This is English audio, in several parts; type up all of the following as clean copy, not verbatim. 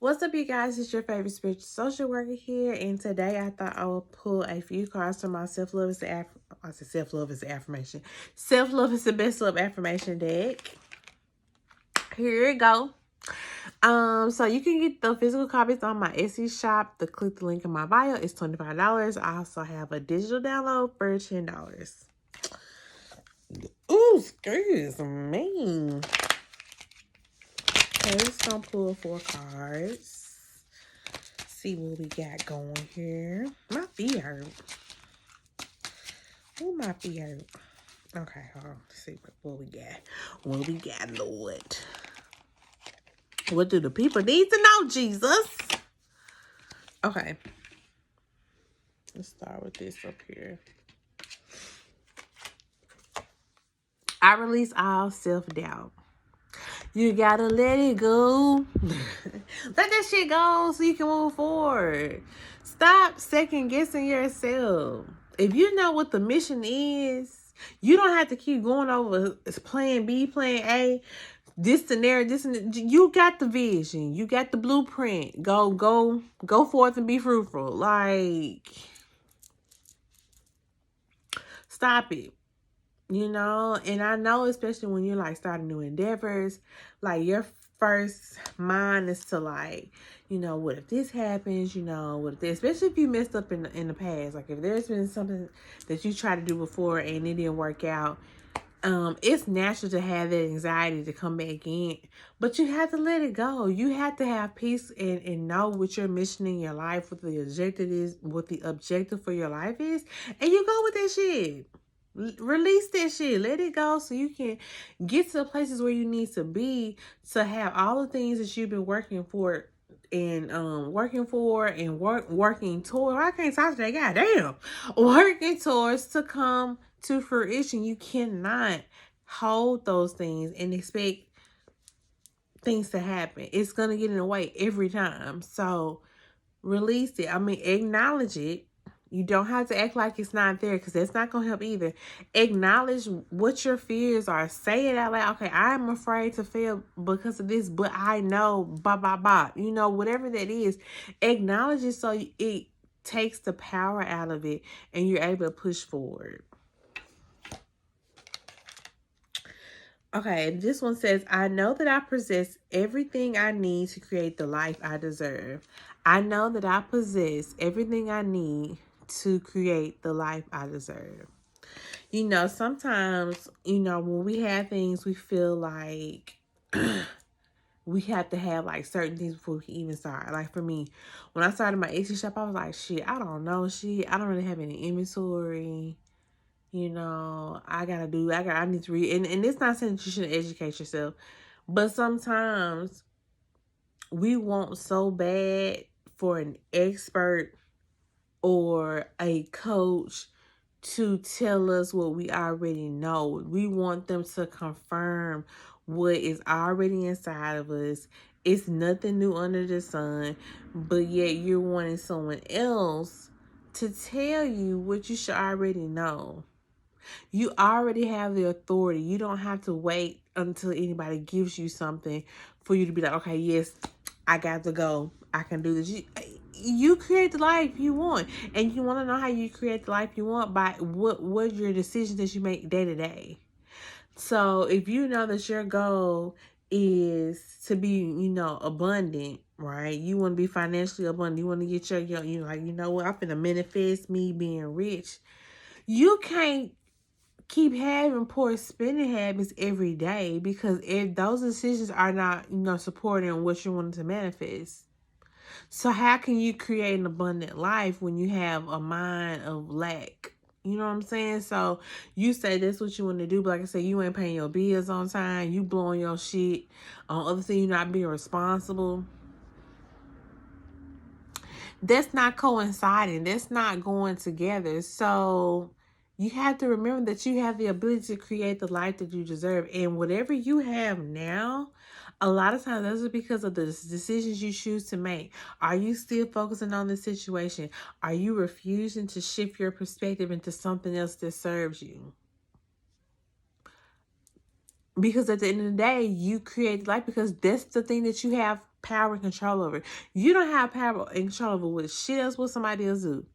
What's up, you guys? It's your favorite spiritual social worker here, and today I thought I would pull a few cards from my self-love is the I said self-love is the affirmation. Self-love is the best love affirmation deck. Here you go. So you can get the physical copies on my Etsy shop. Click the link in my bio. It's $25. I also have a digital download for $10. Ooh, excuse me. Okay, just gonna pull 4 cards. See what we got going here. My feet hurt. Oh, my feet hurt. Okay, hold on. Let's see what we got. What we got, Lord? What do the people need to know, Jesus? Okay. Let's start with this up here. I release all self-doubt. You gotta let it go. Let that shit go so you can move forward. Stop second guessing yourself. If you know what the mission is, you don't have to keep going over plan B, plan A, this scenario, this and you got the vision. You got the blueprint. Go forth and be fruitful. Like, stop it. You know, and I know, especially when you're like starting new endeavors, like your first mind is to like, you know, what if this happens? You know, what if this, especially if you messed up in the past, like if there's been something that you tried to do before and it didn't work out, it's natural to have that anxiety to come back in, but you have to let it go. You have to have peace and know what your mission in your life, what the objective is, what the objective for your life is, and you go with that shit. Release that shit. Let it go so you can get to the places where you need to be to have all the things that you've been working for and working toward. I can't talk today. Goddamn. Working towards to come to fruition. You cannot hold those things and expect things to happen. It's gonna get in the way every time. So release it. I mean, acknowledge it. You don't have to act like it's not there because that's not going to help either. Acknowledge what your fears are. Say it out loud. Okay, I'm afraid to fail because of this, but I know, blah. You know, whatever that is, acknowledge it so it takes the power out of it and you're able to push forward. Okay, this one says, I know that I possess everything I need to create the life I deserve. I know that I possess everything I need to create the life I deserve. You know, sometimes, you know, when we have things, we feel like we have to have like certain things before we can even start. Like for me, when I started my Etsy shop, I was like, shit, I don't know. I don't really have any inventory. You know, I need to read. And it's not saying that you shouldn't educate yourself. But sometimes we want so bad for an expert or a coach to tell us what we already know. We want them to confirm what is already inside of us. It's nothing new under the sun, but yet you're wanting someone else to tell you what you should already know. You already have the authority. You don't have to wait until anybody gives you something for you to be like, okay, yes, I got to go. I can do this. You create the life you want. And you want to know how you create the life you want by what your decisions that you make day to day. So if you know that your goal is to be, you know, abundant, right? You want to be financially abundant. You want to get you like, you know what? I'm going to manifest me being rich. You can't keep having poor spending habits every day because if those decisions are not, you know, supporting what you want to manifest. So how can you create an abundant life when you have a mind of lack? You know what I'm saying? So you say that's what you want to do, but like I said, you ain't paying your bills on time. You blowing your shit on other things. You're not being responsible. That's not coinciding. That's not going together. So you have to remember that you have the ability to create the life that you deserve. And whatever you have now, a lot of times those are because of the decisions you choose to make. Are you still focusing on the situation? Are you refusing to shift your perspective into something else that serves you? Because at the end of the day, you create life because that's the thing that you have power and control over it. You don't have power and control over what shit else what somebody else do.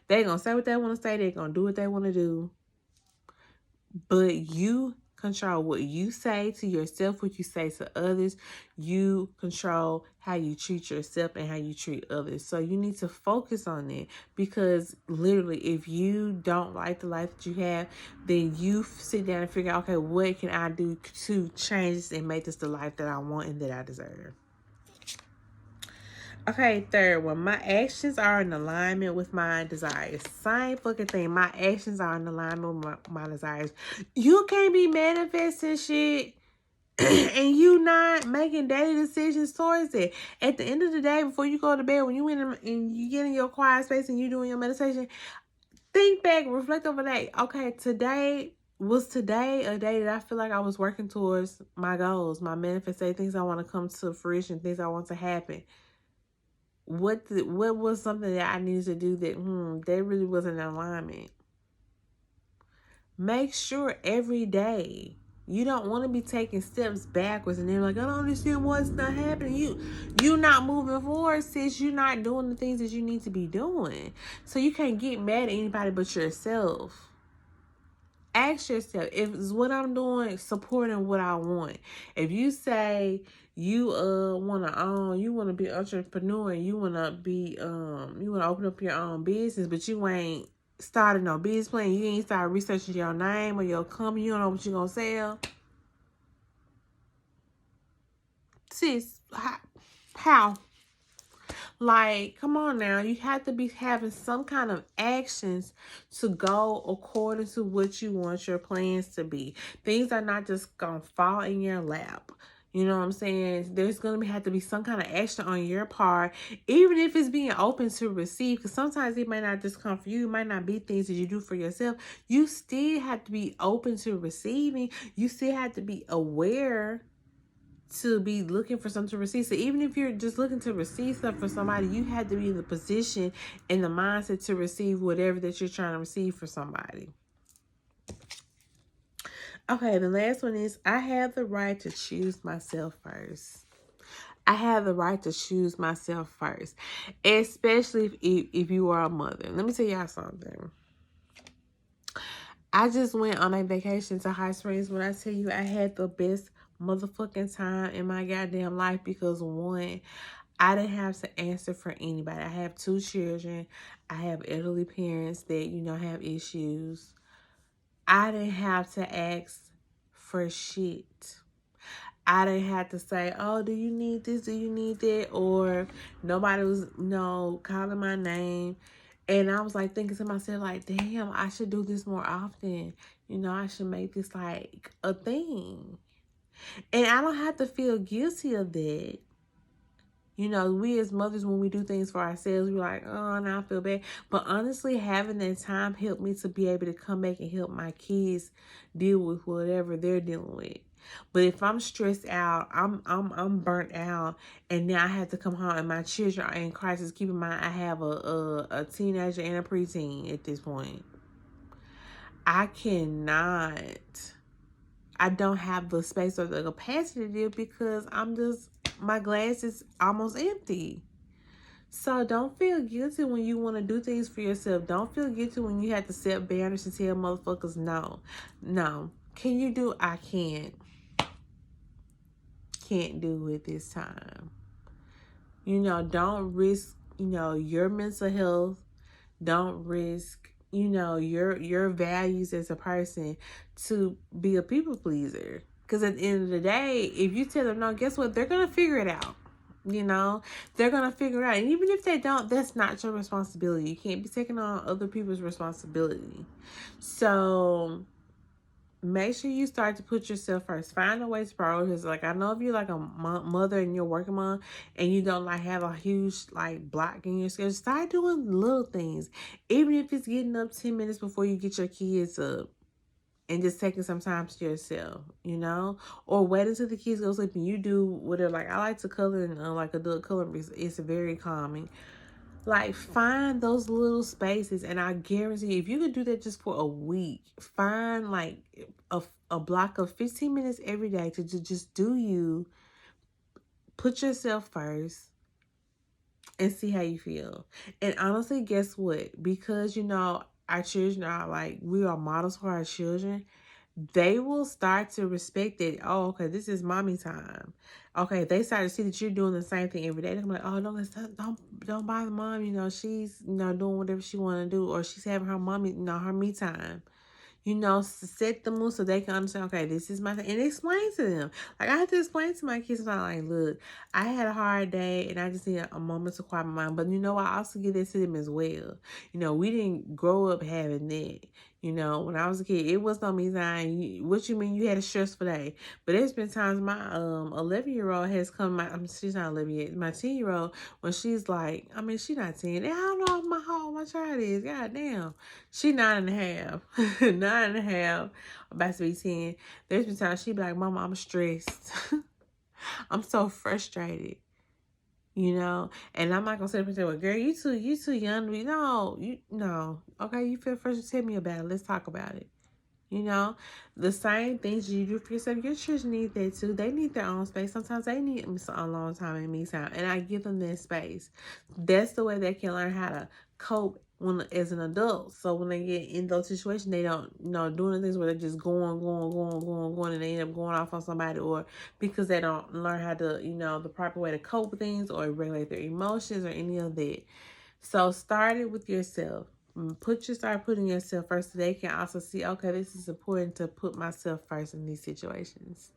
They gonna say what they want to say. They gonna do what they want to do. But you control what you say to yourself, what you say to others. You control how you treat yourself and how you treat others. So you need to focus on it, because literally, if you don't like the life that you have, then you sit down and figure out, okay, what can I do to change this and make this the life that I want and that I deserve? Okay, third one. My actions are in alignment with my desires. Same fucking thing. My actions are in alignment with my desires. You can't be manifesting shit and you not making daily decisions towards it. At the end of the day, before you go to bed, when you and you get in your quiet space and you doing your meditation, think back, reflect over that. Okay, was today a day that I feel like I was working towards my goals, my manifestation, things I want to come to fruition, things I want to happen. What was something that I needed to do that really wasn't in alignment? Make sure every day. You don't want to be taking steps backwards and then like, I don't understand what's not happening. You not moving forward, sis. You're not doing the things that you need to be doing. So you can't get mad at anybody but yourself. Ask yourself, if it's what I'm doing supporting what I want. If you say you want to be an entrepreneur, and you want to open up your own business, but you ain't started no business plan, you ain't started researching your name or your company, you don't know what you're gonna sell, sis, how? Like, come on now. You have to be having some kind of actions to go according to what you want your plans to be. Things are not just going to fall in your lap. You know what I'm saying? There's going to have to be some kind of action on your part, even if it's being open to receive, because sometimes it might not just come for you. It might not be things that you do for yourself. You still have to be open to receiving. You still have to be aware to be looking for something to receive. So even if you're just looking to receive stuff for somebody, you have to be in the position and the mindset to receive whatever that you're trying to receive for somebody. Okay, the last one is, I have the right to choose myself first. I have the right to choose myself first, especially if you are a mother. Let me tell y'all something. I just went on a vacation to High Springs. When I tell you I had the best motherfucking time in my goddamn life, because one, I didn't have to answer for anybody. I have 2 children. I have elderly parents that, have issues. I didn't have to ask for shit. I didn't have to say, oh, do you need this? Do you need that? Or nobody was, calling my name. And I was like thinking to myself, like, damn, I should do this more often. I should make this like a thing. And I don't have to feel guilty of that. We as mothers, when we do things for ourselves, we're like, oh, now I feel bad. But honestly, having that time helped me to be able to come back and help my kids deal with whatever they're dealing with. But if I'm stressed out, I'm burnt out, and now I have to come home and my children are in crisis. Keep in mind, I have a teenager and a preteen at this point. I don't have the space or the capacity to do, because my glass is almost empty. So don't feel guilty when you want to do things for yourself. Don't feel guilty when you have to set boundaries and tell motherfuckers no. No. Can you do? I can't. Can't do it this time. Don't risk, your mental health. Don't risk, your values as a person to be a people pleaser. Because at the end of the day, if you tell them no, guess what? They're going to figure it out. They're going to figure it out. And even if they don't, that's not your responsibility. You can't be taking on other people's responsibility. So make sure you start to put yourself first. Find a way to prioritize. Like, I know if you're like a mother and you're working mom and you don't like have a huge like block in your schedule, start doing little things. Even if it's getting up 10 minutes before you get your kids up and just taking some time to yourself, or wait until the kids go to sleep and you do whatever. Like, I like to color and like adult coloring. It's very calming. Like, find those little spaces, and I guarantee if you could do that just for a week, find like a block of 15 minutes every day to just do you. Put yourself first and see how you feel. And honestly, guess what? Because, our children are like, we are models for our children. They will start to respect it. Oh, okay, this is mommy time. Okay, they start to see that you're doing the same thing every day. They're like, oh, don't bother mom. She's doing whatever she want to do, or she's having her mommy, her me time. Set the mood so they can understand, okay, this is my thing. And explain to them. Like, I have to explain to my kids, like, look, I had a hard day and I just need a moment to quiet my mind. But I also give that to them as well. We didn't grow up having that. When I was a kid, it was no me time. What you mean you had a stressful day? But there's been times my 11-year-old has come, she's not 11 yet, my 10-year-old, when she's like, she's not 10. I don't know how old my child is. God damn. She 9.5. 9.5. About to be 10. There's been times she be like, Mama, I'm stressed. I'm so frustrated. And I'm not gonna sit up and say, well, girl, you too young to be. No. Okay, you feel frustrated, tell me about it. Let's talk about it. The same things you do for yourself, your children need that too. They need their own space. Sometimes they need a long time and me time, and I give them that space. That's the way they can learn how to cope as an adult. So when they get in those situations, they don't doing things where they're just going, and they end up going off on somebody, or because they don't learn how to, the proper way to cope with things or regulate their emotions or any of that. So start it with yourself. Start putting yourself first so they can also see, okay, this is important to put myself first in these situations.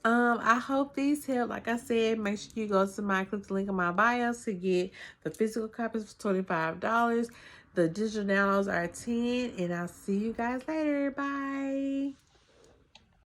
I hope these help. Like I said, make sure you go to click the link in my bio to get the physical copies for $25. The digital downloads are $10, and I'll see you guys later. Bye.